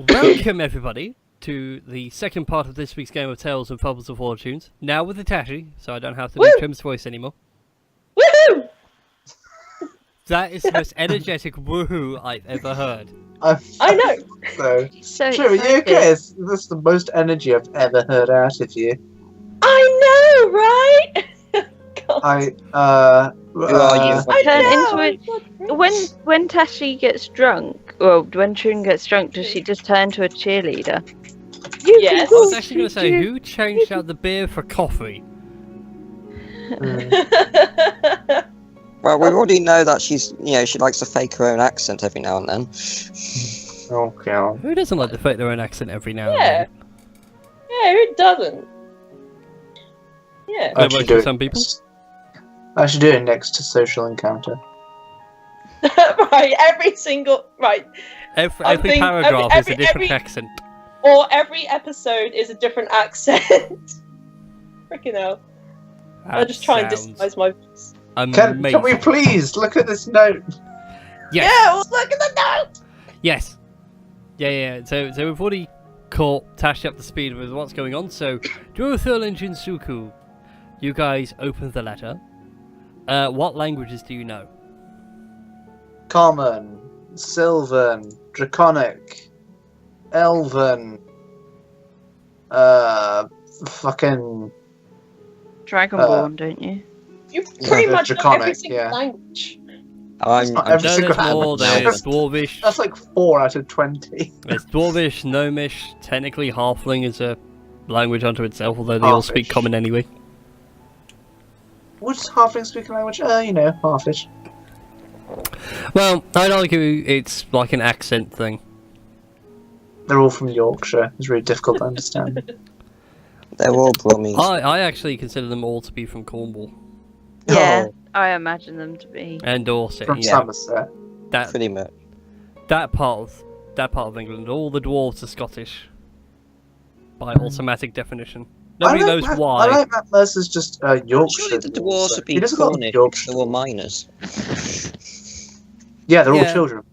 Welcome everybody to the second part of this week's game of Tales and Fumbles of Fortunes. Now with the Tashi, so I don't have to do Trim's voice anymore. Woohoo! That is the most energetic woohoo I've ever heard. I know. So Sure, you okay? That's the most energy I've ever heard out of you. I know, right? God. Who are you? I Turn know. into when Tashi gets drunk, or when Trim gets drunk, does she just turn to a cheerleader? Yes. I was actually going to say, who changed out the beer for coffee? Well, we already know that she's, she likes to fake her own accent every now and then. Oh god. Who doesn't like to fake their own accent every now and Yeah. then? Yeah, who doesn't? Yeah. I Most should of do it some people. I should do it next to social encounter. Right, every single Every think paragraph is a different every- accent. or every episode is a different accent. Freaking hell. I'll just try and disguise my voice. Can we please look at this note? Yes. Yeah, well, look at the note! Yes. Yeah. So we've already caught Tashi up to speed with what's going on. So, Duothurlin Jinsuku, you guys opened the letter. What languages do you know? Common, Sylvan, Draconic, Elven, fucking... Dragonborn, don't you? You pretty Yeah, much know Draconic, every single yeah. language. I'm not every No, single there's more. language. There's Dwarvish. That's like 4 out of 20. There's Dwarvish, Gnomish. Technically, Halfling is a language unto itself, although they all speak Halfish. Common anyway. What does Halfling speak language? Halfish. Well, I'd argue it's like an accent thing. They're all from Yorkshire. It's really difficult to understand. They're all Brummies. I actually consider them all to be from Cornwall Yeah, Oh, I imagine them to be. and Dorset. from Yeah, Somerset. that Pretty much. that part of England. All the dwarves are Scottish by automatic definition. Nobody knows why. I like Matt Mercer's just Yorkshire. Surely the dwarves would be He does a lot of Cornish Yorkshire. because they're all miners. Yeah, they're all Yeah. children.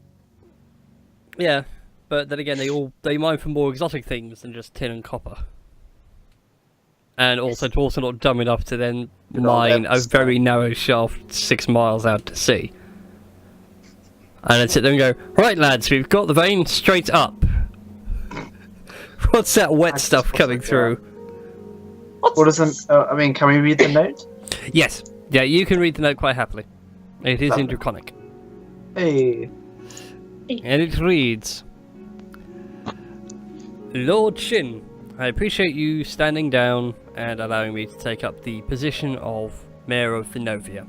Yeah, but then again, they mine for more exotic things than just tin and copper. And also, dwarves are not dumb enough to then mine a very narrow shaft 6 miles out to sea. And then sit there and go, right lads, we've got the vein straight up. What's that wet stuff coming through? What doesn't? Can we read the note? Yes, yeah, you can read the note quite happily. It is in Lovely. Draconic. Hey. And it reads, Lord Shin, I appreciate you standing down and allowing me to take up the position of Mayor of Vinovia.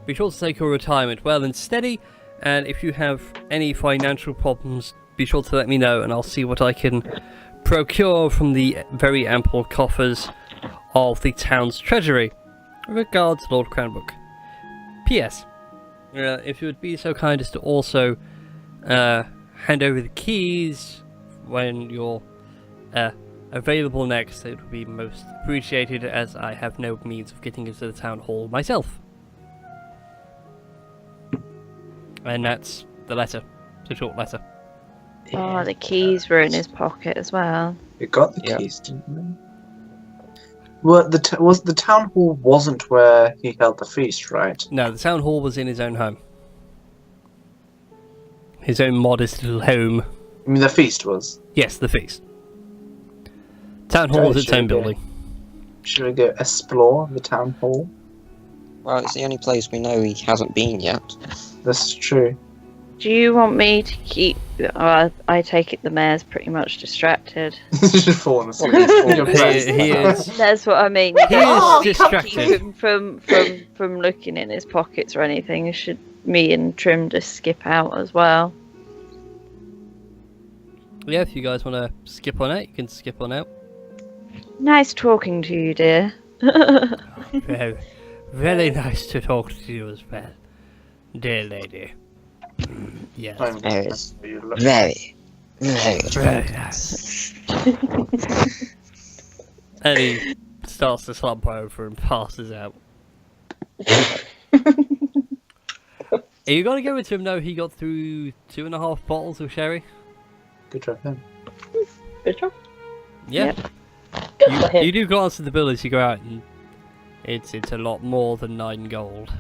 Be sure to take your retirement well and steady, and if you have any financial problems, be sure to let me know and I'll see what I can procure from the very ample coffers of the town's treasury. Regards, Lord Cranbrook. P.S. If you would be so kind as to also hand over the keys when you're available next, it would be most appreciated, as I have no means of getting into the town hall myself. And that's the letter. It's a short letter. Oh, the keys were in his pocket as well. You got the Yeah. keys, didn't you? Well, the town hall wasn't where he held the feast, right? No, the town hall was in his own home. His own modest little home. I mean, the feast was. Yes, the feast. Town hall was its Should own we go- building. Should we go explore the town hall? Well, it's the only place we know he hasn't been yet. This is true. Do you want me to keep... I take it the mayor's pretty much distracted. Just falling asleep. He- Your breath. he is. That's what I mean. He is distracted. Keep him from looking in his pockets or anything. Should me and Trim just skip out as well? Yeah, if you guys want to skip on out, you can skip on out. Nice talking to you, dear. Very, very nice to talk to you as well, dear lady. Yes, Yes. You look- Very, very. very nice. And he starts to slump over and passes out. Are you going to go into him now he got through 2.5 bottles of sherry? Good job, him. Good job. Yeah. Good for him. You do glance at the bill as you go out, and it's a lot more than 9 gold.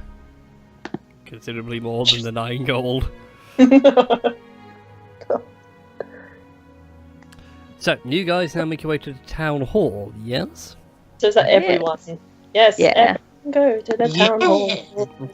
Considerably more than the 9 gold. So, you guys now make your way to the town hall, yes? So is that everyone? Yes. Yeah. Everyone go to the town hall.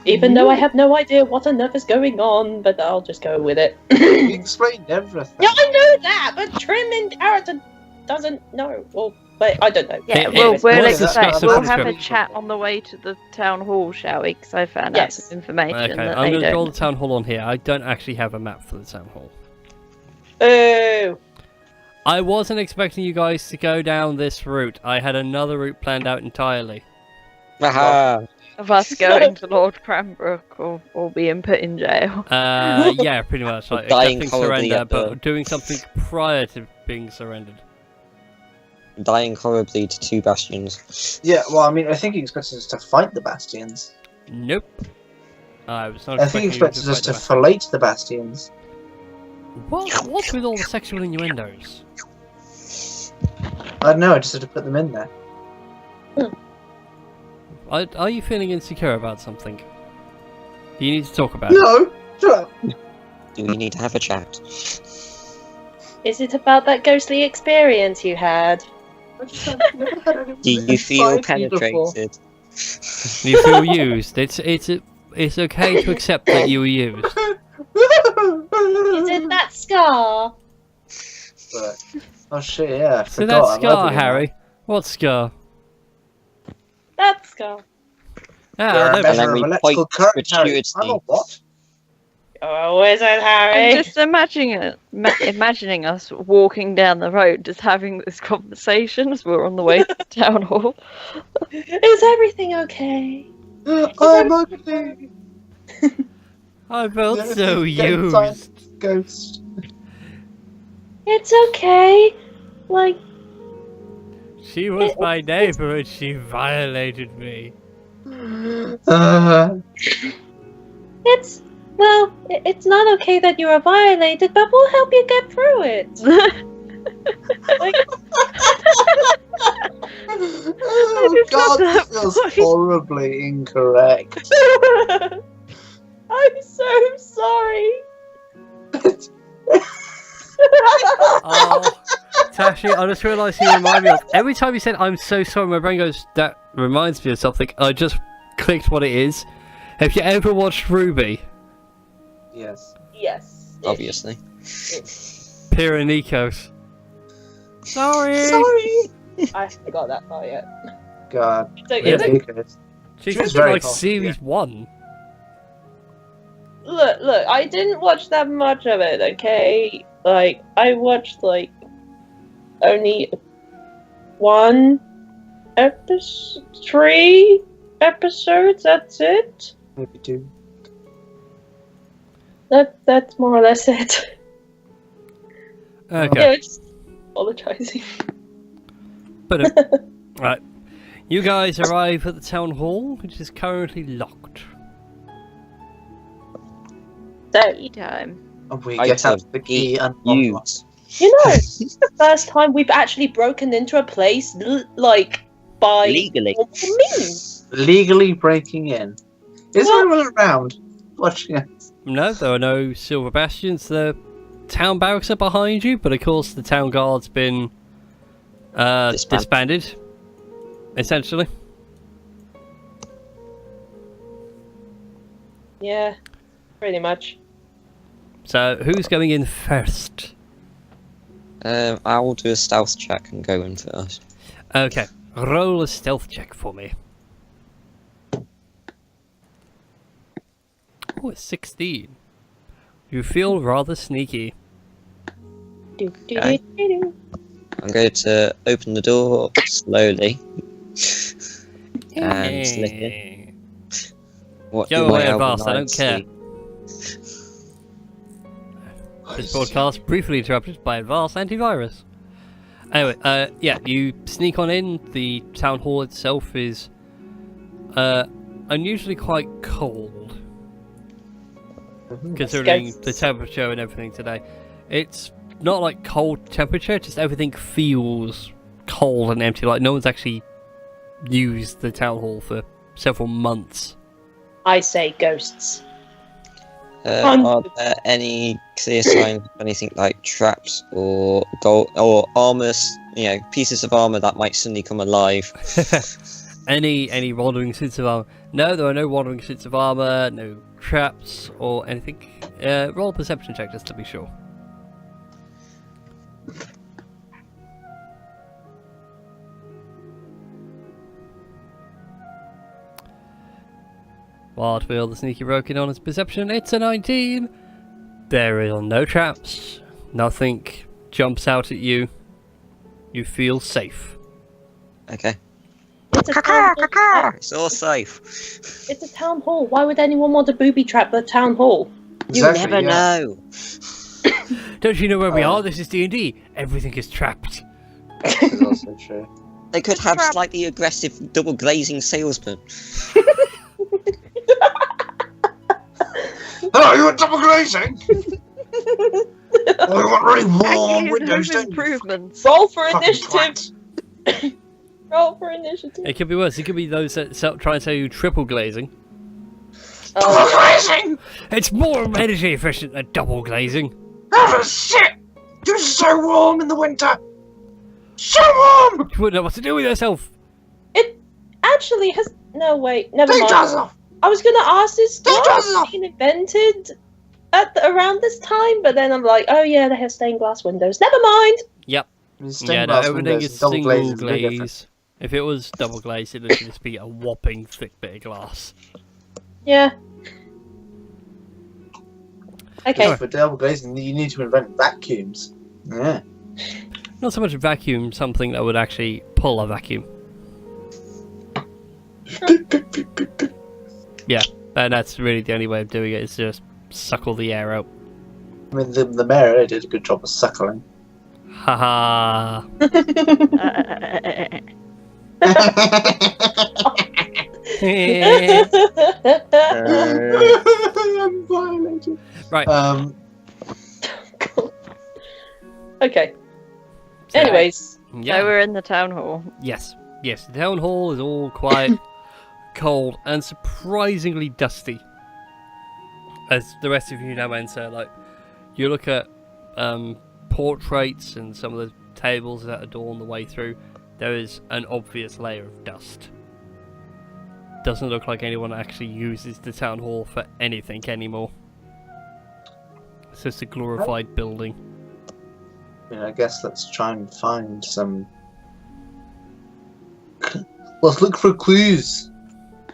Even though I have no idea what on earth is going on, but I'll just go with it. You explained everything. Yeah, I know that, but Trim and Character doesn't know. Well, but I don't know. Yeah, Hey, we'll, hey, we'll let's explain. discuss We'll the have a script. chat on the way to the town hall, shall we? Because I found out Yes. some information Okay, that I'm they going to draw don't. the town hall on here. I don't actually have a map for the town hall. Oh. I wasn't expecting you guys to go down this route. I had another route planned out entirely. Aha! Of us going to Lord Cranbrook or being put in jail. Yeah, pretty much. Like Dying accepting horribly surrender, at the- but doing something prior to being surrendered. Dying horribly to 2 bastions. Yeah, well, I mean, I think he expected us to fight the Bastions. Nope. I was not I think he expecting you expected us to fight fillet the Bastions. the What? What's with all the sexual innuendos? I don't know, I just had to put them in there. Are you feeling insecure about something? Do you need to talk about it? No! Shut up! Do we need to have a chat? Is it about that ghostly experience you had? Do you feel penetrated? Do you feel used? It's okay to accept that you were used. Is it that scar? But, oh shit, yeah, I So forgot. that I'm scar, ugly now. Harry. What scar? That scar. Ah, You're I a don't And then measure we of electrical point current, Harry. gratuitously. I'm a what? Oh, is it Harry? I'm just imagining us walking down the road, just having this conversation as we're on the way to the town hall. Is everything okay? I'm ugly! I felt so Getting used. science Ghost. It's okay. Like, She was my neighbor and she violated me. it's... Well, it's not okay that you are violated, but we'll help you get through it. Like, Oh just got god, that this feels point. horribly incorrect. I'm so sorry. Oh, Tashi, I just realised you remind me of... Every time you said, I'm so sorry, my brain goes, that reminds me of something. I just clicked what it is. Have you ever watched Ruby? Yes. Yes. Obviously. Pyrenikos. Sorry! I forgot that part yet. God. It's okay. Really? Ridiculous. She's She was in very like hot, series 1. Look, I didn't watch that much of it, okay? Like, I watched, like, only 3 episodes, that's it? Maybe 2. That's more or less it. Okay. Yeah, just apologizing. But, right. You guys arrive at the town hall, which is currently locked. So, Tea time. And we I get out have the key and you. unlock. you know, this is the first time we've actually broken into a place, like, by Legally. normal means. Legally breaking in. Is What? anyone around watching us? No, there are no silver bastions. The town barracks are behind you, but of course the town guard's been disbanded, essentially. Yeah, pretty much. So, who's going in first? I will do a stealth check and go in first. Okay, roll a stealth check for me. Oh, it's 16. You feel rather sneaky. Okay. I'm going to open the door slowly. And slip in. What Go do my away, elven Avast, I don't eyes care. see? This broadcast briefly interrupted by advanced antivirus. Anyway, yeah, you sneak on in. The town hall itself is unusually quite cold, considering the temperature and everything today. It's not like cold temperature, just everything feels cold and empty. Like no one's actually used the town hall for several months. I say ghosts. Are there any clear signs of anything like traps or gold or armor? Pieces of armor that might suddenly come alive. Any wandering suits of armor? No, there are no wandering suits of armor, no traps or anything. Roll a perception check just to be sure. Wildfield, the sneaky broken on his perception. It's a 19. There are no traps. Nothing jumps out at you. You feel safe. Okay. It's a town hall. It's all safe. It's a town hall. Why would anyone want to booby trap the town hall? You never know. Don't you know where we are? This is D&D. Everything is trapped. It's also true. They could have slightly aggressive double glazing salesmen. Oh, you want double glazing? Oh, you want really warm windows, don't you? Improvements. Roll for Fucking initiative. twat. Roll for initiative. It could be worse. It could be those that try and sell you triple glazing. Double Oh, glazing! It's more energy efficient than double glazing. Oh, shit! You're so warm in the winter! So warm! You wouldn't know what to do with yourself. it actually has. No, wait. Never Take mind. yours off! I was gonna ask this Take yours glass off! being invented around this time, but then I'm like, oh yeah, they have stained glass windows. Never mind. Yep. Stained Yeah, no, glass everything windows is and double single glazing is very different. glaze. If it was double glazed, it would just be a whopping thick bit of glass. Yeah. Okay. For double glazing, you need to invent vacuums. Yeah. Not so much a vacuum, something that would actually pull a vacuum. Yeah, and that's really the only way of doing it, is just suck all the air out. I mean, the mayor did a good job of suckling. Haha. I'm violated. Right. Okay. So- Anyways, Yeah. So we're in the town hall. Yes. Yes, the town hall is all quiet, cold, and surprisingly dusty. As the rest of you now enter, like, you look at portraits and some of the tables that adorn the way through, there is an obvious layer of dust. Doesn't look like anyone actually uses the town hall for anything anymore. It's just a glorified building. Yeah, I guess let's try and find some. Let's look for clues.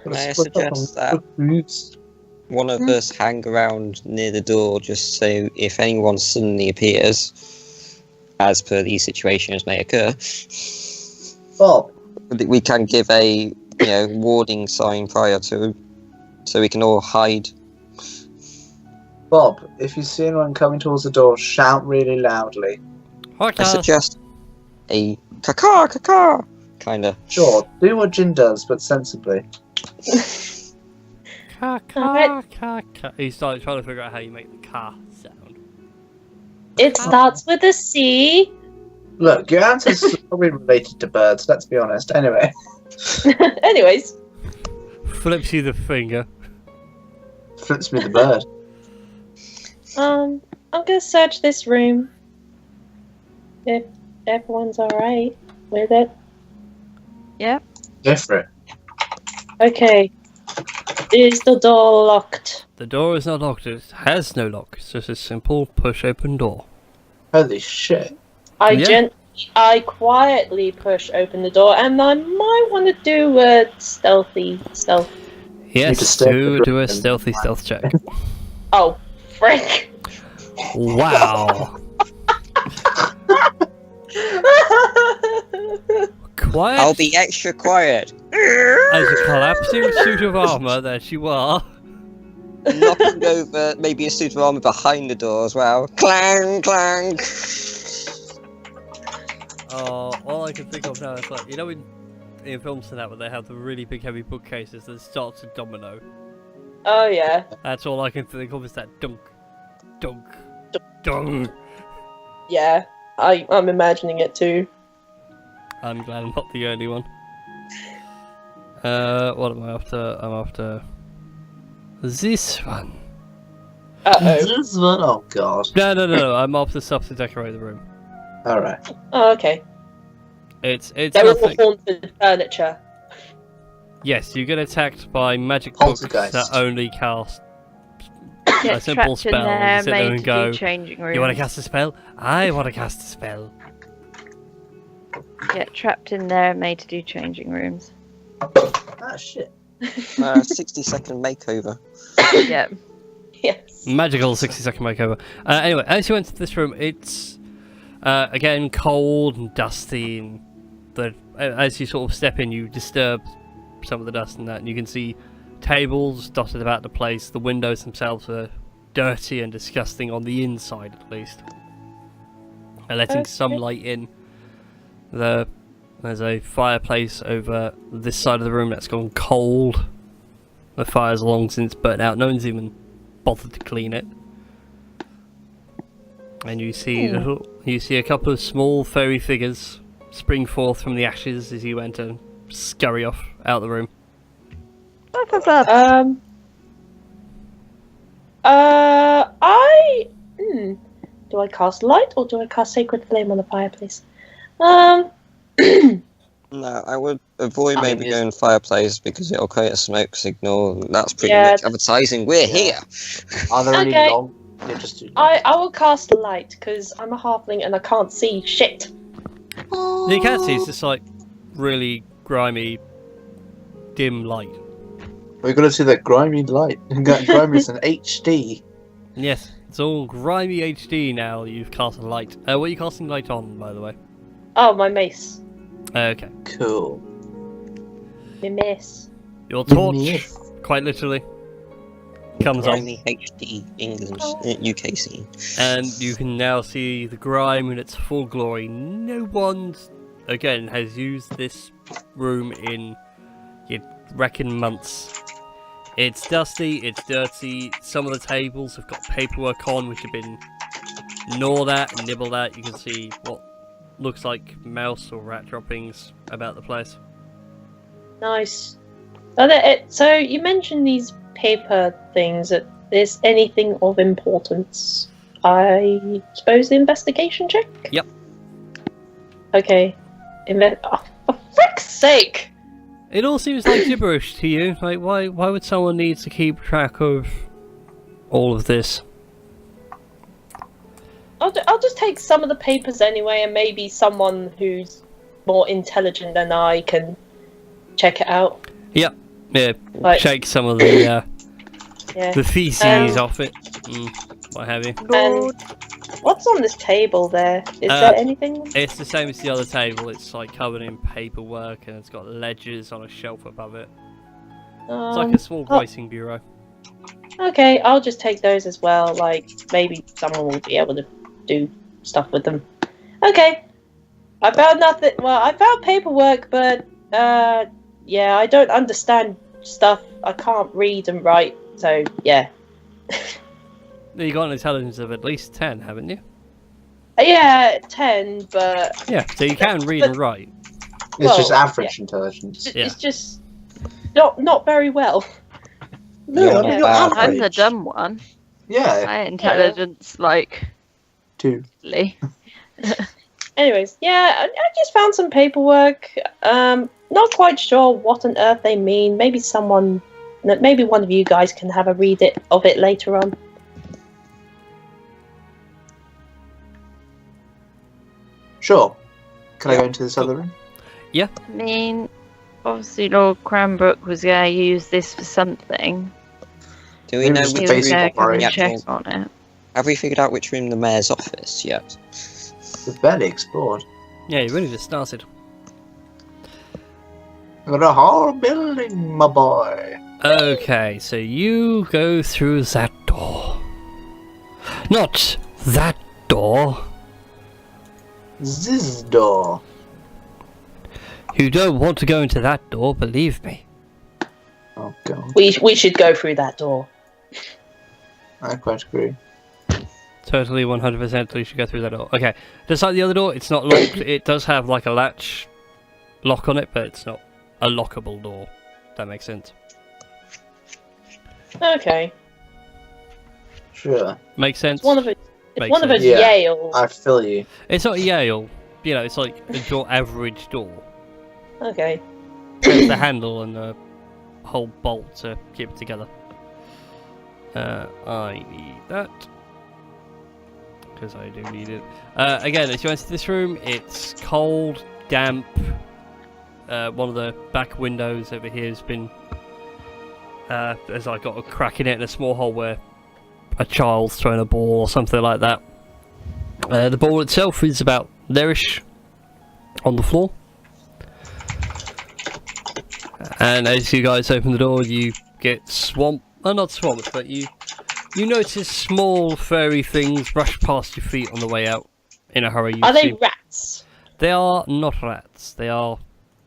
May I Let's look up suggest and look for clues. One of us hang around near the door just so if anyone suddenly appears, as per these situations may occur, Bob, we can give a warning sign prior to, so we can all hide. Bob, if you see anyone coming towards the door, shout really loudly. I suggest a caca kinda. Sure, do what Jin does, but sensibly. Ka Alright. ka ka. He started trying to figure out how you make the ka sound. it starts with a C. Look, your answer's probably related to birds, let's be honest. Anyway. Anyways, Flips you the finger. Flips me the bird. I'm gonna search this room. If everyone's alright with it. Go for it. Okay. Is the door locked? The door is not locked. It has no lock. It's just a simple push-open door. Holy shit. I quietly push open the door, and I might want to do a stealth. Yes, do a stealthy stealth check. Oh, frick! Wow. Quiet I'll be extra quiet. as a collapsing suit of armor that you are. Knocking over maybe a suit of armor behind the door as well. Clang, clang. All I can think of now is like, you know in films and that where they have the really big heavy bookcases that starts a domino. Oh yeah. That's all I can think of is that dunk, dunk, dunk. Yeah, I'm imagining it too. I'm glad I'm not the only one. What am I after? I'm after this one. Uh-oh. This one? Oh god. No. I'm after stuff to decorate the room. Alright. Oh, okay. It's They're all nothing. haunted furniture. Yes, you get attacked by magic books Poltergeist. that only cast Get a simple trapped in spell. there, You sit there made and to go, do changing rooms. you want to cast a spell? I want to cast a spell. Get trapped in there, made to do changing rooms. Ah, shit. 60-second makeover. Yeah. Yes. Magical 60-second makeover. Anyway, as you enter this room, it's again cold and dusty, and as you sort of step in, you disturb some of the dust and that, and you can see tables dotted about the place. The windows themselves are dirty and disgusting on the inside, at least. And letting some light in. There's a fireplace over this side of the room that's gone cold. The fire's long since burnt out. No one's even bothered to clean it. And you see a couple of small furry figures spring forth from the ashes as you enter and scurry off out the room. What's up? Do I cast light or do I cast sacred flame on the fireplace? No, I would avoid I mean, maybe going fireplace because it'll create a smoke signal. That's pretty Yeah. much advertising. We're here. Are there Okay. any long... Yeah, just do... I will cast light because I'm a halfling and I can't see shit. You can see it's just like really grimy, dim light. We're gonna see that grimy light. Grimy is an HD. Yes, it's all grimy HD now. You've cast a light. What are you casting light on, by the way? Oh, my mace. Okay. Cool. My mace. Your torch, Yes. quite literally, comes on, Only HD England UK scene. and you can now see the grime in its full glory. No one, again, has used this room in, you'd reckon, months. It's dusty, it's dirty, some of the tables have got paperwork on which have been gnawed at and nibbled at. You can see what looks like mouse or rat droppings about the place. Nice. So you mentioned these paper things. Is anything of importance? I suppose the investigation check? Yep. Okay. Oh, for frick's sake! It all seems like gibberish to you. Like, why would someone need to keep track of all of this? I'll just take some of the papers anyway, and maybe someone who's more intelligent than I can check it out. Yep. Yeah. Like- Shake some of the Yeah. the feces off it. What have you? Lord. What's on this table there? Is there anything? It's the same as the other table. It's like covered in paperwork and it's got ledgers on a shelf above it. It's like a small writing bureau. Okay, I'll just take those as well. Like, maybe someone will be able to do stuff with them. Okay. I found nothing. Well, I found paperwork, but, yeah, I don't understand stuff. I can't read and write, so, yeah. You got an intelligence of at least 10, haven't you? Yeah, 10, but Yeah, so you can read and write. It's Well, just average intelligence. Yeah. it's just not very well. No, I mean, you're bad. I'm the average. dumb one. Yeah, My intelligence, like, two. really. Anyways, yeah, I just found some paperwork. Not quite sure what on earth they mean. Maybe one of you guys can have a read of it later on. Sure. Can I go into this other room? I mean, obviously Lord Cranbrook was going to use this for something. Do we know Maybe which He the was basic going to come and operation. check on it. Have we figured out which room the mayor's office yet? We've barely explored. Yeah, you've only just started. We've got a whole building, my boy. Okay, so you go through that door. Not that door. This door. You don't want to go into that door, believe me. Oh god, We should go through that door. I quite agree. Totally 100% you should go through that door. Okay, just like the other door, it's not locked. It does have like a latch lock on it, but it's not a lockable door. That makes sense. Okay. Sure. Makes sense. It's one of Makes sense. Yeah. Yale. I feel you. It's not Yale. You know, it's like a door, average door. Okay. There's the handle and the whole bolt to keep it together. I need that. Because I do need it. Again, as you enter this room, it's cold, damp. One of the back windows over here has been... there's like got a crack in it and a small hole where a child's thrown a ball or something like that. The ball itself is about there-ish on the floor. And as you guys open the door, you get swamped. Well, not swamped, but you notice small furry things brush past your feet on the way out in a hurry. Are they rats? They are not rats. They are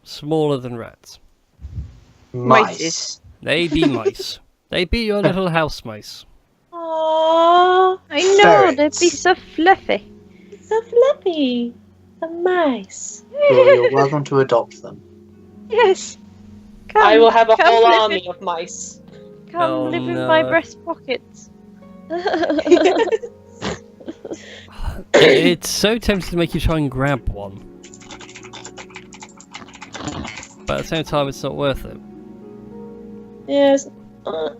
smaller than rats. Mice. They be mice. They be your little house mice. Aww, I know, Ferrets. they'd be so fluffy. so fluffy. The mice. Well, you're welcome to adopt them. Yes. Come, I will have a come whole live army in- of mice. Come Oh, live in my no. breast pockets. It's so tempting to make you try and grab one. But at the same time, it's not worth it. Yes. know.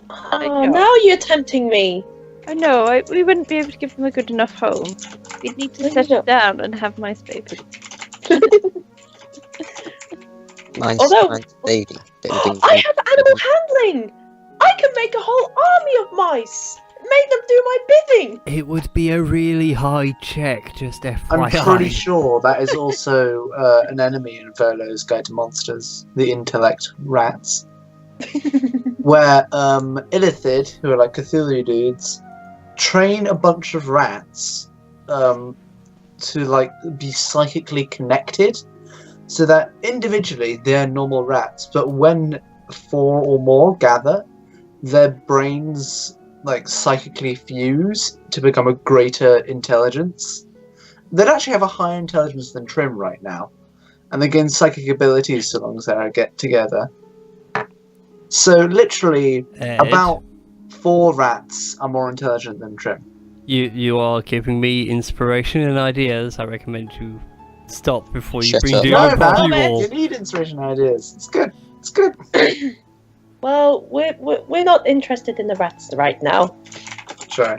Now you're tempting me. I know, we wouldn't be able to give them a good enough home. We'd need to settle down and have mice babies. Mine's Although- mine's baby. Baby. I have animal handling. I can make a whole army of mice. Make them do my bidding. It would be a really high check, just FYI. I'm pretty sure that is also an enemy in Verlo's Guide to Monsters, the intellect rats. Where Illithid, who are like Cthulhu dudes, train a bunch of rats to like be psychically connected, so that individually they're normal rats, but when 4 or more gather, their brains like psychically fuse to become a greater intelligence. They'd actually have a higher intelligence than Trim right now, and they gain psychic abilities so long as they get together. So literally, Ed, about 4 rats are more intelligent than Trim. you are giving me inspiration and ideas. I recommend you stop before you Shut bring up. down No, the man, wall. you need inspiration ideas. It's good. It's good. Well, we're not interested in the rats right now. Sure.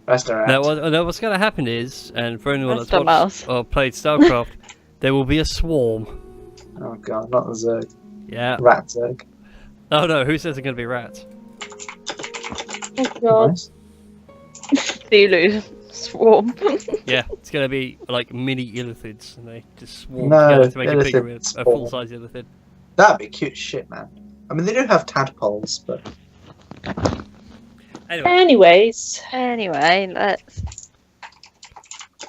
Rest are Now, out. what's going to happen is, and for anyone that's Rest a watched mouse. or played StarCraft, there will be a swarm. Oh god, not the Zerg. Yeah. Rat Zerg. Oh no, who says they're going to be rats? Oh god. Nice. Zulu swarm. Yeah, it's going to be like mini illithids, and they just swarm No, together to make a bigger, illithid a swarm. full-size illithid. That'd be cute as shit, man. I mean, they do have tadpoles, but Anyway, Anyways, Anyway, let's.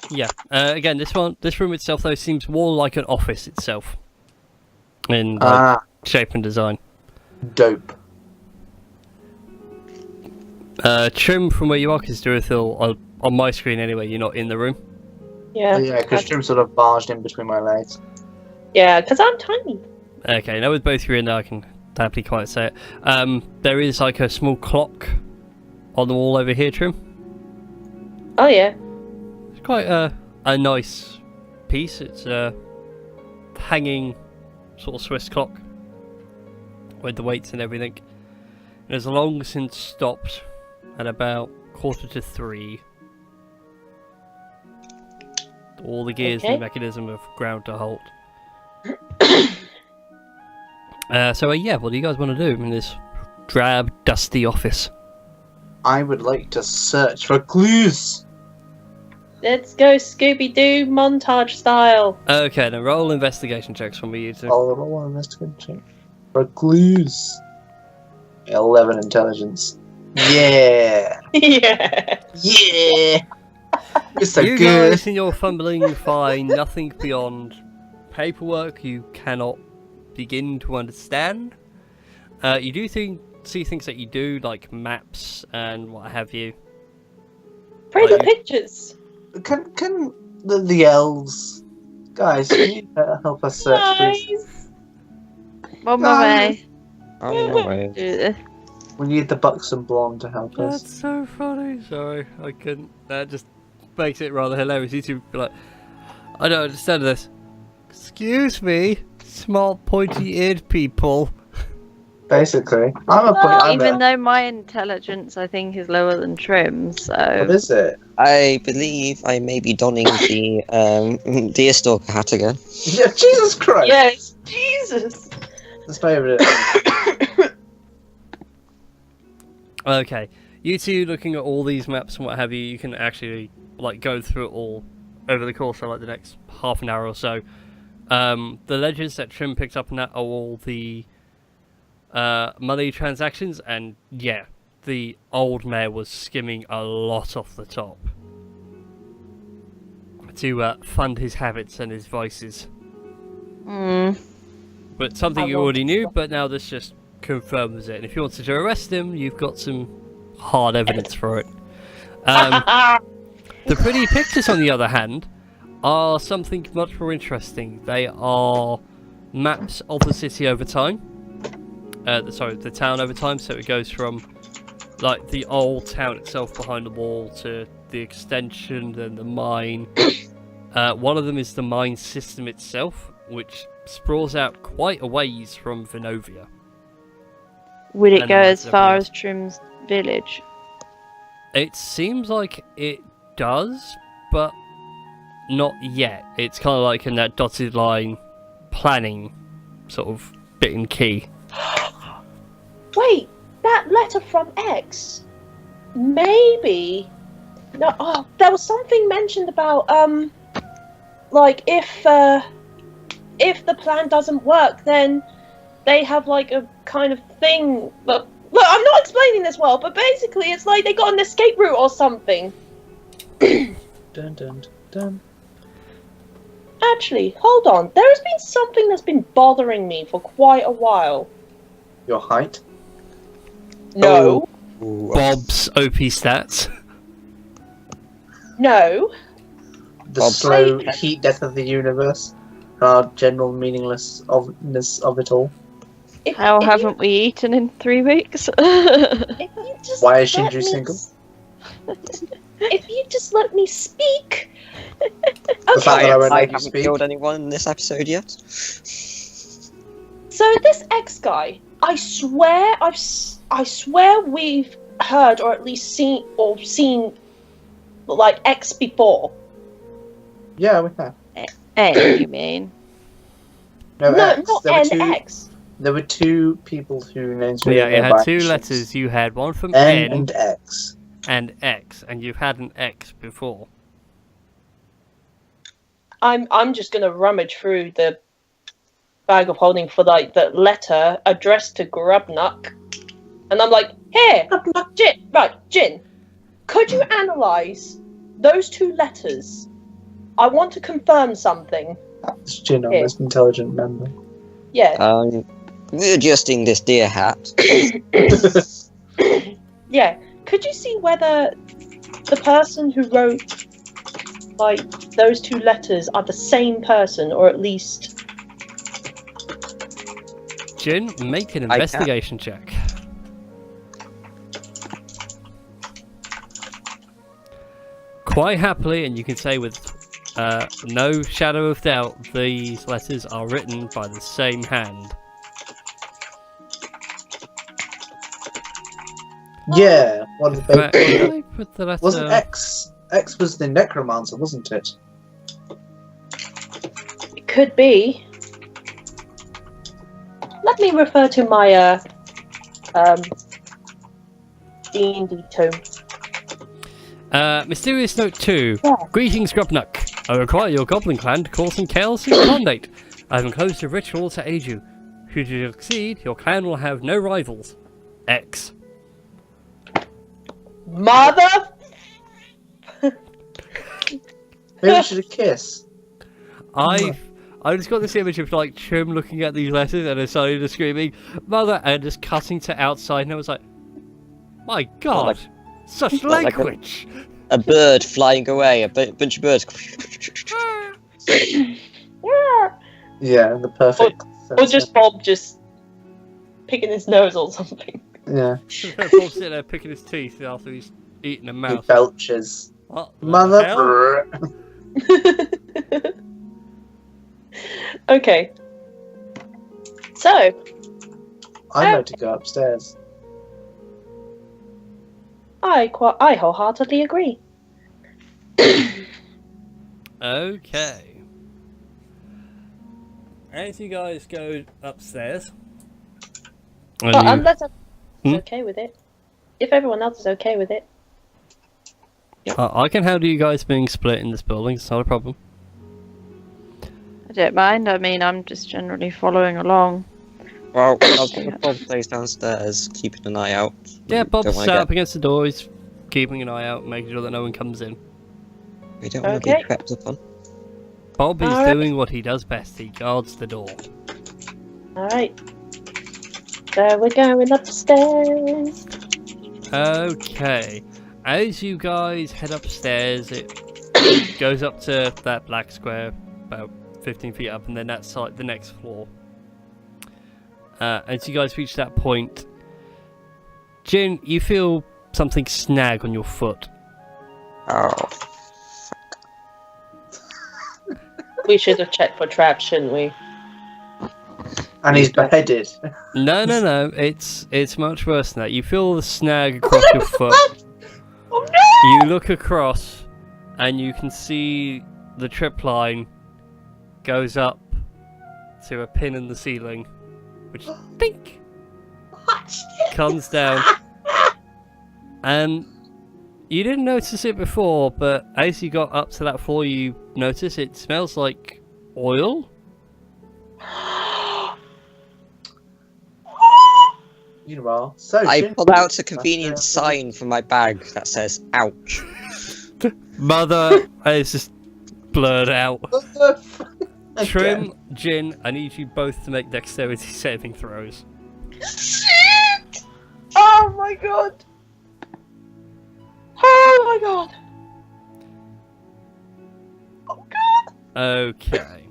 yeah. Again, this room itself though seems more like an office itself, in like, shape and design. dope. Trim from where you are, because Durithil on my screen anyway. You're not in the room. yeah. Yeah, because Trim sort of barged in between my legs. Yeah, because I'm tiny. Okay, now with both of you in there, I can happily quite say it. There is like a small clock on the wall over here, Trim. Oh yeah. It's quite a nice piece. It's a hanging sort of Swiss clock with the weights and everything. It has long since stopped at about 2:45. All the gears and Okay. the mechanism have ground to halt. So yeah, what do you guys want to do in this drab, dusty office? I would like to search for clues. Let's go Scooby-Doo montage style. Okay, then roll investigation checks for me, you two. I'll roll an investigation check for clues. 11 intelligence. Yeah. Yeah. Yeah. You're so You good. guys in your fumbling find nothing beyond paperwork you cannot begin to understand. You do see things that you do, like maps and what have you, Pray the Like, pictures. Can the elves, guys, can you help us search, please? Nice. On my way. On my way. Do this. We need the buxom blonde to help That's us. so funny. Sorry, I couldn't. That just makes it rather hilarious. You two be like, I don't understand this. Excuse me, small pointy-eared people. Basically, I'm a point. Well, I'm Even a, though my intelligence, I think, is lower than Trim's, what so is it? I believe I may be donning the Deerstalker hat again. Yeah, Jesus Christ! Yes, Jesus. That's my favorite. Okay, you two looking at all these maps and what have you, you can actually like go through it all over the course of like the next half an hour or so. The ledgers that Trim picked up on that are all the money transactions, and yeah, the old mayor was skimming a lot off the top to fund his habits and his vices. But something I you want already to knew, stop. but now this just confirms it. And if you wanted to arrest him, you've got some hard evidence for it. The pretty pictures, on the other hand, are something much more interesting. They are maps of the city over time. Sorry, the town over time. So it goes from like the old town itself behind the wall to the extension, then the mine. One of them is the mine system itself, which sprawls out quite a ways from Venovia. would it And go then as that's far everything as Trim's village? It seems like it does, but not yet. It's kind of like in that dotted line planning sort of bit and key. Wait, that letter from X. Maybe. No. Oh, there was something mentioned about like if the plan doesn't work, then they have like a kind of thing. Look, I'm not explaining this well, but basically it's like they got an escape route or something. Dun dun dun. Actually, hold on. There has been something that's been bothering me for quite a while. Your height? No. Ooh, Bob's OP stats. No. The Bob. slow heat death of the universe. Our general meaninglessness of it all. How if haven't we eaten in 3 weeks? if you just Why is let Shinju me single? If you just let me speak. The fact that I won't I let you haven't speak. killed anyone in this episode yet. So this X guy, I swear we've heard or at least seen like X before. Yeah, we have. You mean? No, No, X. not There were two. NX. There were two people whose names were Yeah, you in had their two bios. letters. You had one from N N and X. and X, and you've had an X before. I'm just gonna rummage through the bag of holding for like the letter addressed to Grubnuck, and I'm like, here, Jin, could you analyze those two letters? I want to confirm something. It's Jin, our Here. most intelligent member. Yeah, Adjusting this deer hat. yeah. Could you see whether the person who wrote like those two letters are the same person, or at least? Jin, make an I can. investigation check. Quite happily, and you can say with no shadow of doubt, these letters are written by the same hand. Yeah, one of the But did I put the letter... wasn't X. X was the necromancer, wasn't it? It could be. Let me refer to my D&D tome. Mysterious Note 2. Yeah. Greetings, Grubnuck. I require your goblin clan to cause some chaos and condate. I have enclosed a ritual to aid you. Should you succeed, your clan will have no rivals. X. Mother. Maybe we should have kissed. I just got this image of like Trim looking at these letters and then suddenly just screaming, "Mother!" and just cutting to outside, and I was like, "My God, such Not like a- language!" a bird flying away, a bunch of birds. Yeah, the perfect. Or just Bob just picking his nose or something. Yeah. Bob's sitting there picking his teeth after he's eaten a He mouse. belches. What the hell? Mother. Okay. So, I'd like to go upstairs. I wholeheartedly agree. Okay. As you guys go upstairs, and Well, you- unless I'm Hmm? okay with it. If everyone else is okay with it. I can handle you guys being split in this building. It's not a problem. I don't mind. I mean, I'm just generally following along. Well, I'll put Bob plays downstairs, keeping an eye out. Yeah, Bob's Don't sat wanna up against the door. He's keeping an eye out, making sure that no one comes in. We don't want to Okay. be crept upon. Bob is Alright. doing what he does best. He guards the door. Alright. So we're going upstairs. Okay. As you guys head upstairs, it goes up to that black square, about 15 feet up, and then that's like the next floor. As you guys reach that point, Jin, you feel something snag on your foot. Oh, We should have checked for traps, shouldn't we? And he's beheaded. No. It's much worse than that. You feel the snag across your foot. Oh no! You look across, and you can see the trip line goes up to a pin in the ceiling, which dink comes down. And you didn't notice it before, but as you got up to that floor, you notice it smells like oil. Meanwhile, so I Jin- pulled out a convenient sign from my bag that says "ouch." Mother, it's just blurred out. What the fuck? Trim, Jin, I need you both to make dexterity saving throws. Shit! Oh my god! Oh my god! Oh god! Okay.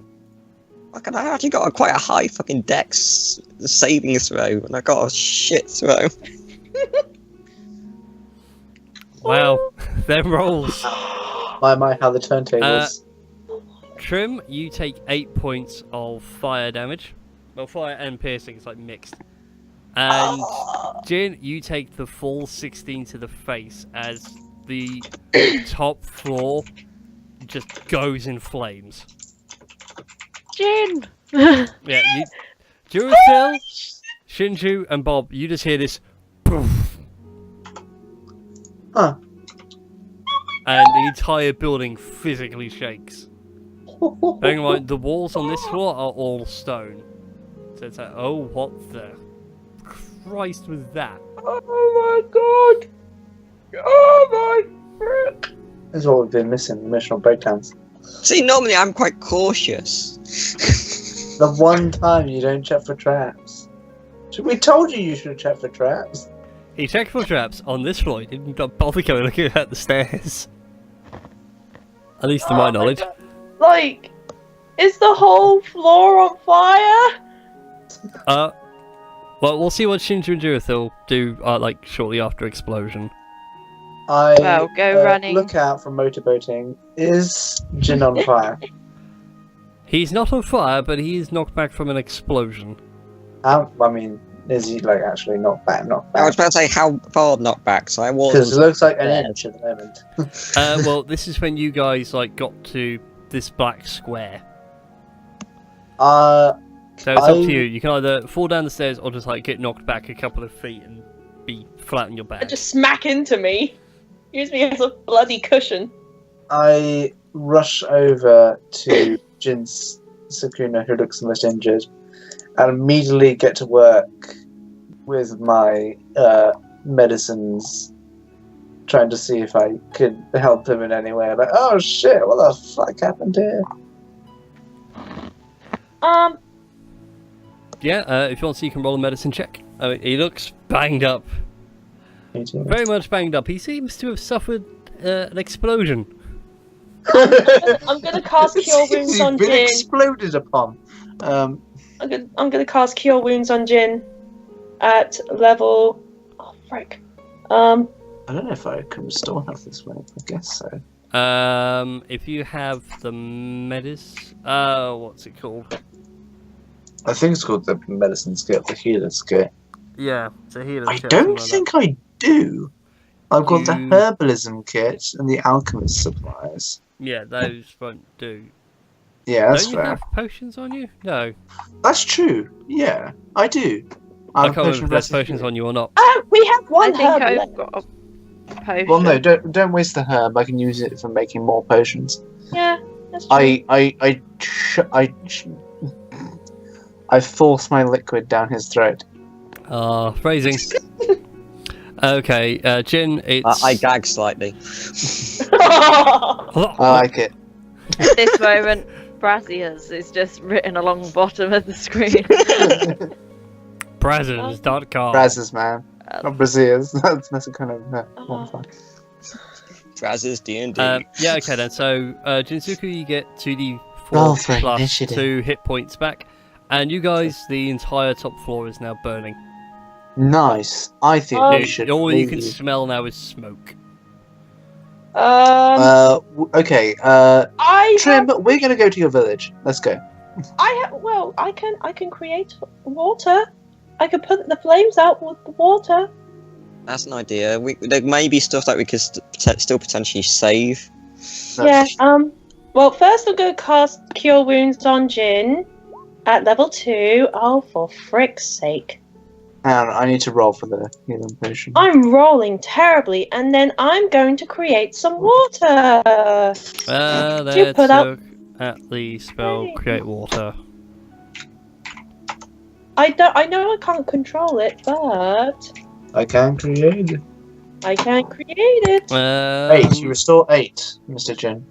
Fucking, I actually got quite a high fucking dex saving throw, and I got a shit throw. Wow. Them rolls. Why might have the turntables. Trim, you take 8 points of fire damage. Well, fire and piercing is like mixed. And Jin, you take the full 16 to the face as the top floor just goes in flames. Jin! Yeah, you, Duracell, Shinju, and Bob, you just hear this poof, Huh. and the entire building physically shakes. Bearing in mind, the walls on this floor are all stone. So it's like, oh, what the Christ was that? Oh my god! Oh my frick! This is what we've been missing, emotional breakdowns. See, normally I'm quite cautious. The one time you don't check for traps. We told you should check for traps. He checked for traps on this floor. He didn't bother going looking at the stairs. At least to my knowledge. God. Like, is the whole floor on fire? Well, we'll see what Shinju and Jurithil do, like, shortly after explosion. I Well, go running. Look out for motorboating. Is Jin on fire? He's not on fire, but he is knocked back from an explosion. I mean, is he like actually knocked back? Knocked I was back? about to say how far knocked back, so I Because it wasn't. looks like an Yeah. inch at the moment. Well, this is when you guys, like, got to this black square. Uh, So it's up to I- you. You can either fall down the stairs or just, like, get knocked back a couple of feet and be flat on your back. Just smack into me. Use me as a bloody cushion. I rush over to Jin's Sakuna, who looks the most injured, and immediately get to work with my medicines, trying to see if I could help him in any way. Like, oh shit, what the fuck happened here? Yeah, if you want to, you can roll a medicine check. He looks banged up. Me too. Very much banged up. He seems to have suffered an explosion. I'm gonna cast Cure Wounds You've on been Jin. exploded upon. I'm gonna cast Cure Wounds on Jin at level. Oh frick. I don't know if I can restore health this way. I guess so. If you have the what's it called? I think it's called the medicine skit, the healer's kit. Yeah, it's a healer. I don't think I do. I've got the You- herbalism kit and the alchemist supplies. Yeah, those won't do. Yeah, that's Don't you fair. have potions on you? No. That's true. Yeah, I do. I have can't remember if there's of potions healing. on you or not. We have I one think herb I've left. got a potion. Well, no, don't waste the herb. I can use it for making more potions. Yeah, that's true. I force my liquid down his throat. Phrasing. Okay, Jin, it's... I gag slightly. I like it. At this moment, Braziers is just written along the bottom of the screen. Brazzers.com. Brazzers, man. Not Braziers. That's a kind of modifier. Brazzers D&D. Yeah, okay then. So, Jinzuku, you get 2d4 Roll for plus initiative. 2 hit points back. And you guys, the entire top floor is now burning. Nice. I think we should. All you can leave. smell now is smoke. Okay. I Trim, have, we're gonna go to your village. Let's go. I can create water. I could put the flames out with the water. That's an idea. There may be stuff that we could still potentially save. Yeah. Well, first I'm going to cast Cure Wounds on Jin at level 2. Oh, for frick's sake! And I need to roll for the healing potion. I'm rolling terribly, and then I'm going to create some water. There, put up- look at the spell Create Water. I know I can't control it, but I can create it. I can create it. 8. You restore 8, Mr. Jin.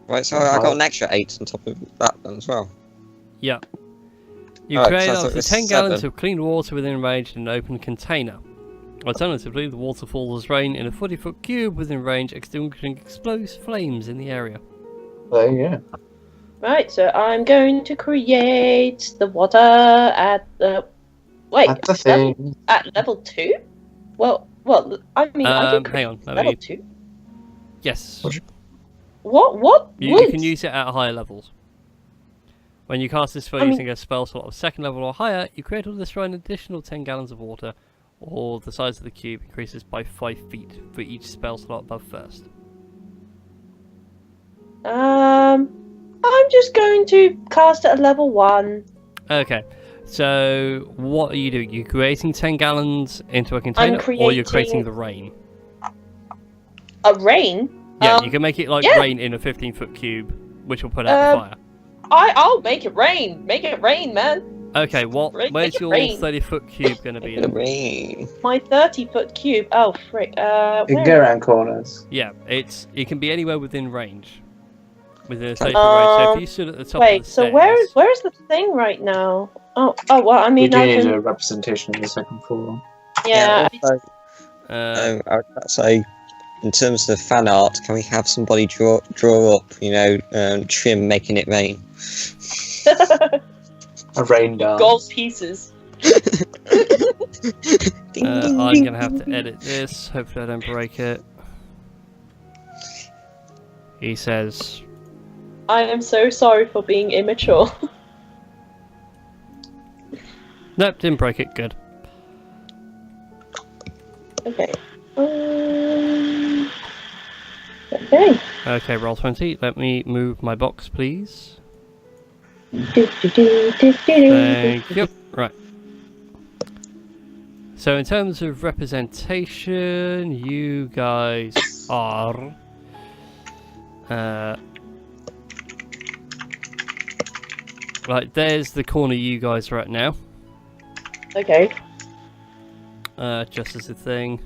Right, so I got an extra 8 on top of that then as well. Yeah. You Alright, create so I up thought it to was 10 gallons 7. of clean water within range in an open container. Alternatively, the water falls as rain in a 40-foot cube within range, extinguishing explosive flames in the area. There you go. Right, so I'm going to create the water at the That's the thing. at level 2. Well, I mean, I can create Hang on, let level me... 2. Yes. What? You can use it at higher levels. When you cast this spell I mean- using a spell slot of second level or higher, you create or destroy an additional 10 gallons of water, or the size of the cube increases by 5 feet for each spell slot above first. I'm just going to cast it at level 1. Okay, so what are you doing? You creating 10 gallons into a container, or you're creating creating- the rain? A rain? Yeah, you can make it like yeah. rain in a 15-foot cube, which will put out the fire. I'll make it rain. Make it rain, man. Okay, Make where's it your rain. 30-foot cube going to be? The Then? rain. My 30-foot cube. Oh, frick. You can where- go around corners. Yeah, it can be anywhere within range. Within a 30-foot range. So if you stood at the top of Wait, the so stairs... where's the thing right now? Oh, well, I We mean, do I need can... a representation of the second floor. Yeah, also, I would say, in terms of fan art, can we have somebody draw up, Trim making it rain? A rain dance. gold pieces. I'm going to have to edit this. Hopefully I don't break it. He says... I am so sorry for being immature. Nope, didn't break it. Good. Okay. Okay. Okay, roll 20. Let me move my box, please. Thank you. Right. So in terms of representation, you guys are... right, there's the corner you guys are at now. Okay. Just as a thing.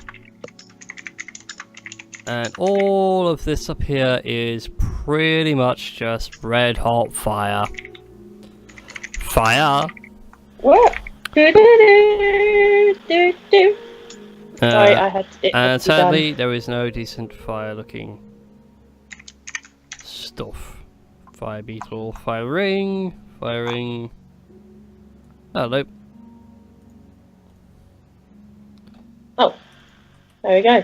And all of this up here is pretty much just red hot fire. Fire! What? Sorry, I had it. And had to be done. sadly, there is no decent fire-looking stuff. Fire beetle, fire ring. Oh, nope. Oh, there we go.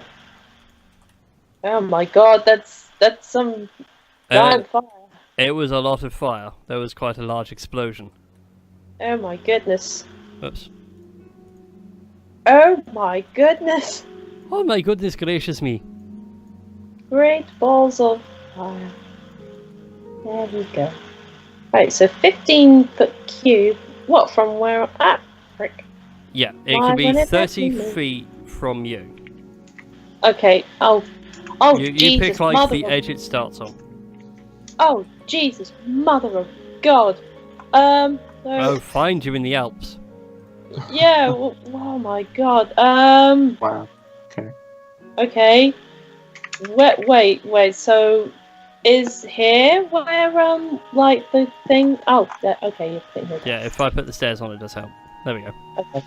Oh my god, that's some giant fire. It was a lot of fire. There was quite a large explosion. Oh my goodness. Oops. Oh my goodness. Oh my goodness gracious me. Great balls of fire. There we go. Right, so 15-foot cube. What, from where? Ah, frick. Yeah, it Why could be won't it 30 let me move? feet from you. Okay, oh, You Jesus, pick like mother the of... edge it starts on. Oh, Jesus, mother of God. So, Oh, find you in the Alps. yeah, oh my God. Wow. Okay. Okay. Wait, so is here where, like, the thing... Oh, there, okay, you're putting it. Yeah, if I put the stairs on, it does help. There we go. Okay.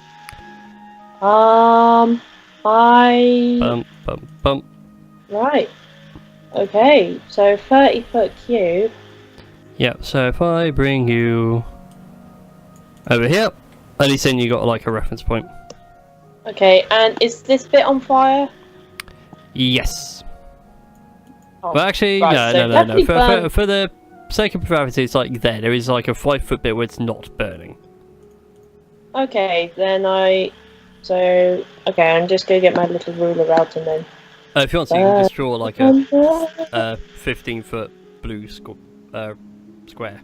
I... Bump. Right. Okay, so 30-foot cube. Yeah, so if I bring you over here, at least then you got like a reference point. Okay, and is this bit on fire? Yes. Oh, Well, actually, right, so no. definitely burn. For the sake of privacy, it's like there is like a 5-foot bit where it's not burning. Okay, then okay, I'm just gonna get my little ruler out and then... If you want to, you can just draw like a 15-foot blue square.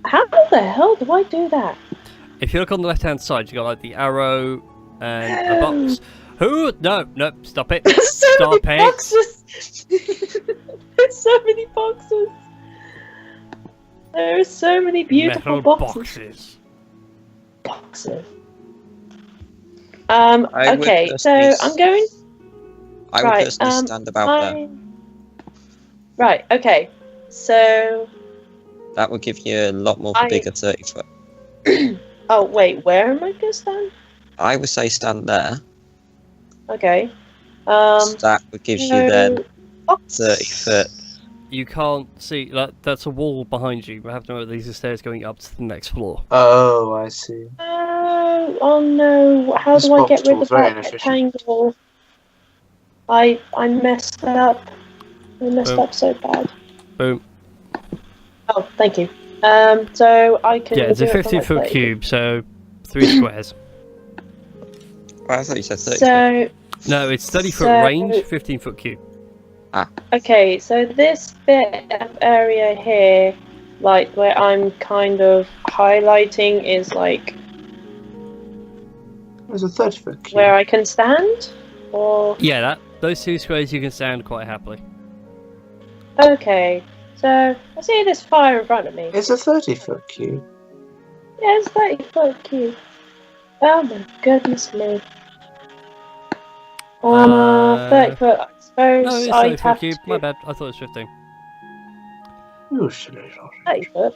How the hell do I do that? If you look on the left-hand side, you got like the arrow and a box. Who? No, stop it. There's so Stop many it. boxes! There's so many boxes! There are so many beautiful Metal boxes. boxes. I would Okay, so personally I'm going... I would Right, personally stand about there. Right, okay. So... That would give you a lot more bigger 30-foot. Oh, wait, where am I gonna stand? I would say stand there. Okay. So that would give you then box. 30-foot. You can't see, like, that's a wall behind you. I have to know that these are stairs going up to the next floor. Oh, I see. Oh no, how This do I box get rid tool's of very that inefficient. rectangle? I messed up. I messed Boom. up so bad. Boom. Oh, thank you. So I can... Yeah, it's a do it from, 50-foot like, cube, so 3 squares. Well, I thought you said 30. So, No, it's 30-foot So- range, 15-foot cube. okay, so this bit of area here, like where I'm kind of highlighting, is like There's a 30-foot cube. where I can stand? Or... Yeah, those 2 squares you can stand quite happily. Okay, so I see this fire in front of me. It's a 30-foot cube. Yeah, it's 30-foot cube. Oh my goodness me. 30-foot, I suppose No, it's I'd 30-foot have cube. to... My bad, I thought it was 15. Oh, shit, I don't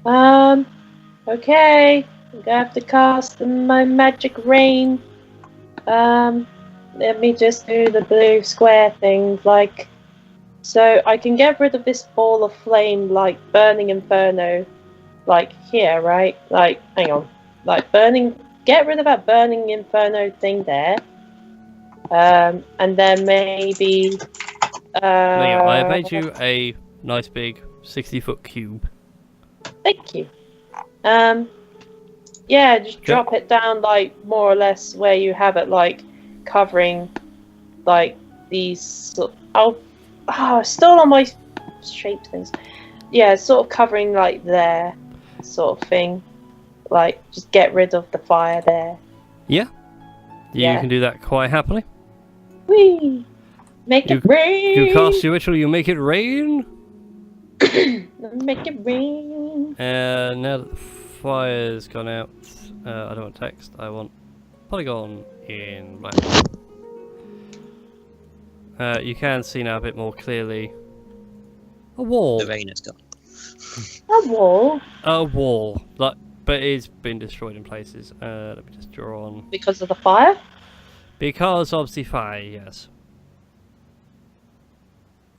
30-foot. Okay. I'm gonna have to cast my magic rain. Let me just do the blue square thing, like... So I can get rid of this ball of flame, like Burning Inferno, like here, right? Like, hang on. Like, get rid of that Burning Inferno thing there. And then maybe... There you go. I have made you a nice big 60-foot cube. Thank you. Yeah, just drop it down, like, more or less where you have it, like, covering, like, these... still on my shaped things. Yeah, sort of covering, like, there, sort of thing. Like, just get rid of the fire there. Yeah. You Yeah. can do that quite happily. Whee! Make it rain! You cast your ritual, you make it rain. Make it rain! Now that the fire's gone out, I don't want text, I want polygon in black. You can see now a bit more clearly a wall. The rain is gone. A wall? A wall. Like, but it's been destroyed in places. Let me just draw on. Because of the fire? Because of the fire, yes.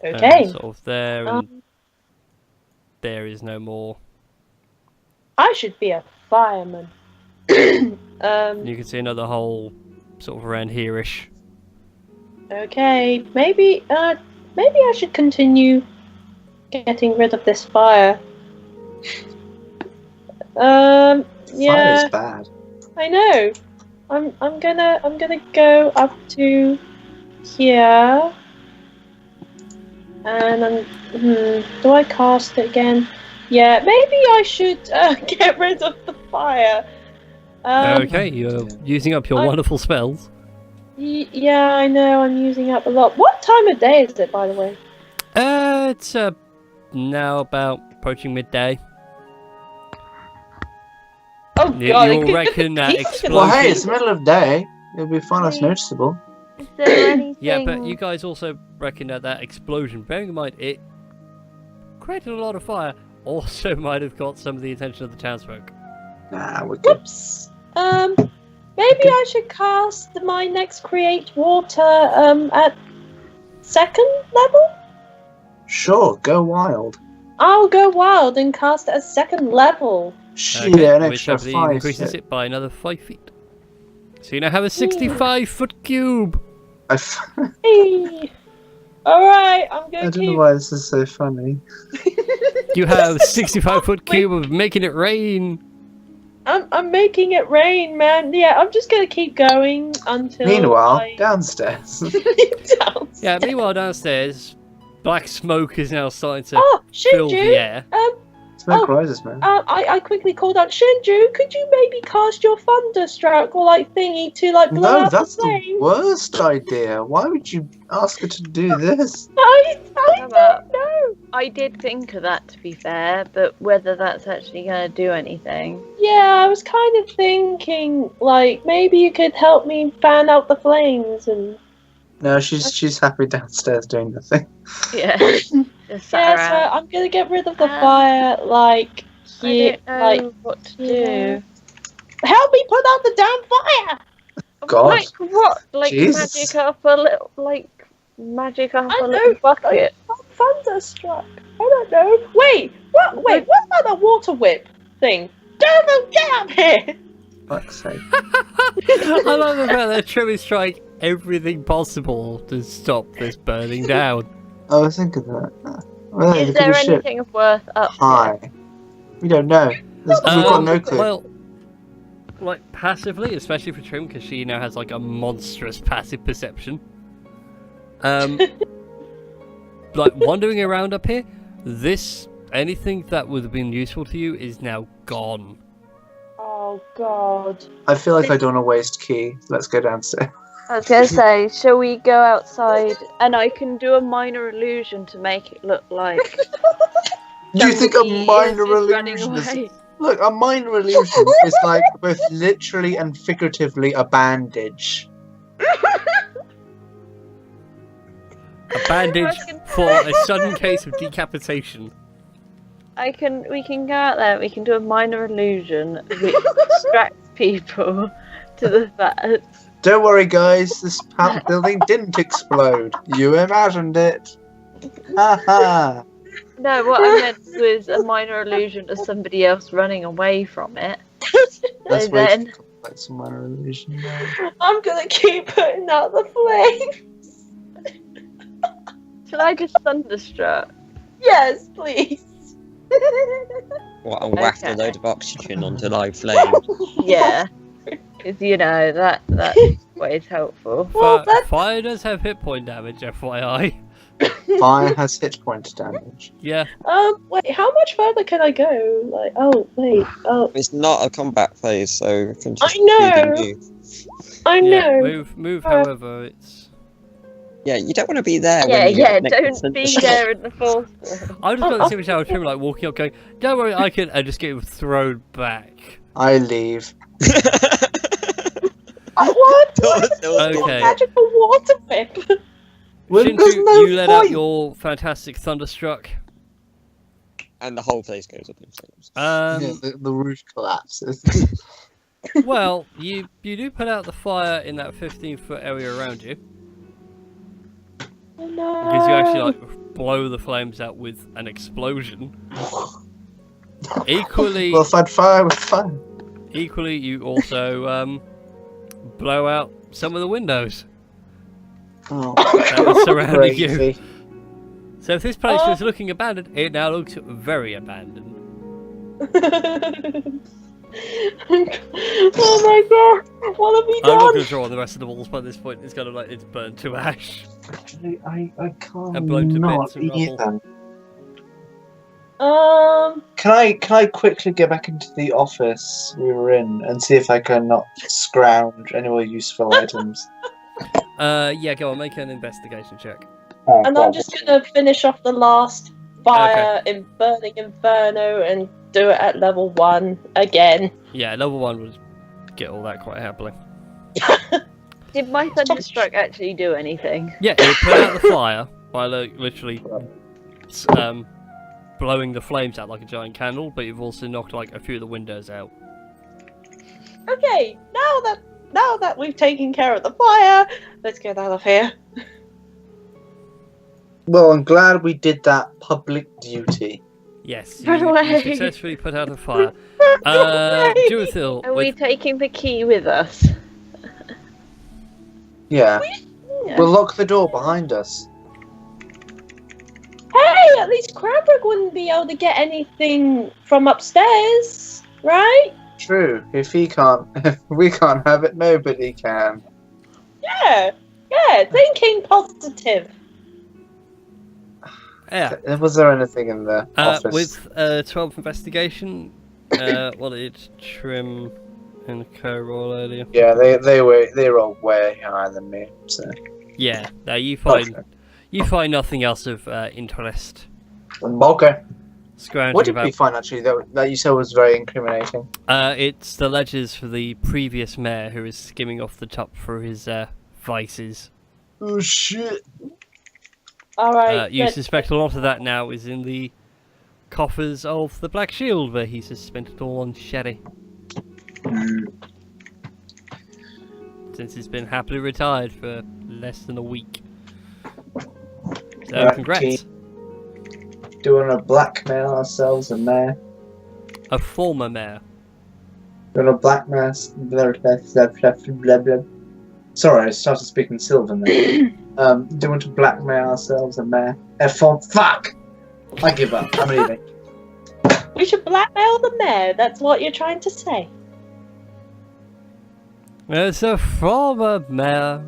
Okay. Sort of there, and there is no more. I should be a fireman. You can see another hole sort of around here-ish. Okay, maybe I should continue getting rid of this fire. Fire's Yeah, bad. I know. I'm gonna go up to here, and do I cast it again? Yeah, maybe I should get rid of the fire. Okay, you're using up your wonderful spells. Yeah, I know. I'm using up a lot. What time of day is it, by the way? It's now about approaching midday. Oh You, god! you'll reckon that Well, explosion. Well, hey, it's the middle of day. It'll be far less noticeable. Is there anything? Yeah, but you guys also reckon that explosion, bearing in mind it created a lot of fire, also might have got some of the attention of the townsfolk. Nah, we're good. Whoops. Maybe I should cast my next create water at second level. Sure, go wild. I'll go wild and cast it at second level. Shit, an which extra hopefully 5. increases it by another 5 feet. So you now have a 65-foot cube. Hey. All right, I'm going I to don't know keep. why this is so funny. You have a 65-foot cube of making it rain. I'm making it rain, man. Yeah, I'm just gonna keep going until. Meanwhile, I... downstairs. downstairs. Yeah, meanwhile downstairs, black smoke is now starting to Oh, fill the Shinju. air. Smoke rises, man. I quickly called out Shinju. Could you maybe cast your thunderstruck or like thingy to like blow No, out that's the the flame? worst idea. Why would you ask her to do this? I How about- don't know. I did think of that, to be fair, but whether that's actually going to do anything. Yeah, I was kind of thinking like maybe you could help me fan out the flames and. No, she's happy downstairs doing nothing. Yeah. Just Yeah, sat so around. I'm gonna get rid of the fire like I here, don't know like what to yeah. do. help me put out the damn fire. God. Like what? Like Jesus. magic up a little, magic up I a little know, bucket. Thunderstruck. I don't know. Wait, what? Wait, what about that water whip thing? Dermo, get up here! Fuck's sake. I love the fact that Trim is trying everything possible to stop this burning down. I was thinking that. Well, Is look at there the ship. anything of worth up here? Hi. We don't know. We've got no clue. Well, like passively, especially for Trim, because she now has like a monstrous passive perception. Like wandering around up here, anything that would have been useful to you is now gone. Oh god. I feel like I don't want to waste key. Let's go downstairs. I was gonna say, shall we go outside and I can do a minor illusion to make it look like Do you think a somebody minor is running illusion is... away? Look, a minor illusion is like both literally and figuratively a bandage. A bandage for a sudden case of decapitation. We can go out there, we can do a minor illusion which distracts people to the fact. Don't worry, guys. This building didn't explode. You imagined it. Ha ha. No, what I meant was a minor illusion of somebody else running away from it. That's And way then- too complex a minor illusion. I'm gonna keep putting out the flames. Shall I just thunderstruck? Yes, please. What, and waft a Okay. load of oxygen onto live flame. Yeah. Because, you know, that's always helpful. Well, that's- Fire does have hit point damage, FYI. Fire has hit point damage. Yeah. Wait, how much further can I go? Like, oh, wait, oh, It's not a combat phase, so you can just I know. move. I Yeah, know. move, however, it's... Yeah, you don't want to be there. Yeah, when you yeah, get don't next be to the there in the force. I just got to see which hour Trim like walking up going, don't worry, I can, and just get thrown back. I leave. What? Okay. Magical water whip. Well, Shinju, there's no you let out point. your fantastic thunderstruck. And the whole place goes up in flames. Yeah, the roof collapses. Well, you do put out the fire in that 15-foot area around you. No. Because you actually like blow the flames out with an explosion. Equally, We'll fight fire with fire. equally, you also blow out some of the windows Oh, that were surrounding you. crazy. So if this place was looking abandoned, it now looks very abandoned. Oh my god! What have we I'm not done? going to draw on the rest of the walls by this point. It's kind of like it's burned to ash. Actually, I can't And blown to not bits and eat rubble. them. Um. Can I quickly get back into the office we were in and see if I can not scrounge any more useful items? Yeah, go on, make an investigation check. Oh, And God. I'm just gonna finish off the last fire in Burning Inferno and do it at level 1 again. Yeah, level 1 would get all that quite happily. Did my thunderstruck actually do anything? Yeah, it put out the fire by literally blowing the flames out like a giant candle, but you've also knocked like a few of the windows out. Okay, now that we've taken care of the fire, let's get out of here. Well, I'm glad we did that public duty. Yes, Run you away. successfully put out a fire. Right. Judithil, Are we with taking the key with us? Yeah. Yeah. We'll lock the door behind us. Hey, at least Cranbrook wouldn't be able to get anything from upstairs, right? True. If we can't have it, nobody can. Yeah, thinking positive. yeah, Was there anything in the office? with 12 investigation, what did Trim and Co roll earlier? Yeah, they were all way higher than me. So. Yeah, now you find nothing else of interest. Okay. Scrounging What did about. we find actually that you said was very incriminating? It's the ledgers for the previous mayor who is skimming off the top for his vices. Oh shit! Alright, You suspect a lot of that now is in the coffers of the Black Shield, where he spent it all on sherry. Since he's been happily retired for less than a week. So, Right, congrats. Keith. Do we want to blackmail ourselves and mayor? A former mayor. Do we want to blackmail? Blah, blah, blah. Sorry, I started speaking Sylvan there. Do we want to blackmail ourselves and mayor? Fuck! I give up. I'm leaving. we should blackmail the mayor, that's what you're trying to say. It's a former mayor.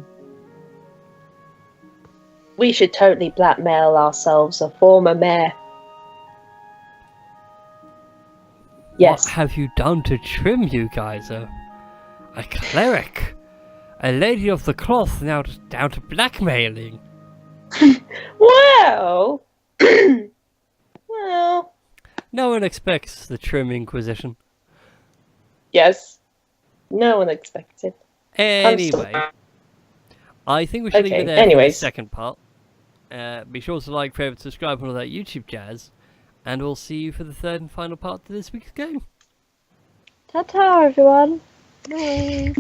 We should totally blackmail ourselves, a former mayor. Yes. What have you done to Trim, you guys? A cleric? A lady of the cloth, now down to blackmailing? Well... well... No one expects the Trim Inquisition. Yes. No one expected. Anyway, I think we should leave Okay, it there for the anyways. second part. Be sure to like, favorite, subscribe, and all that YouTube jazz. And we'll see you for the third and final part to this week's game. Ta-ta, everyone. Bye.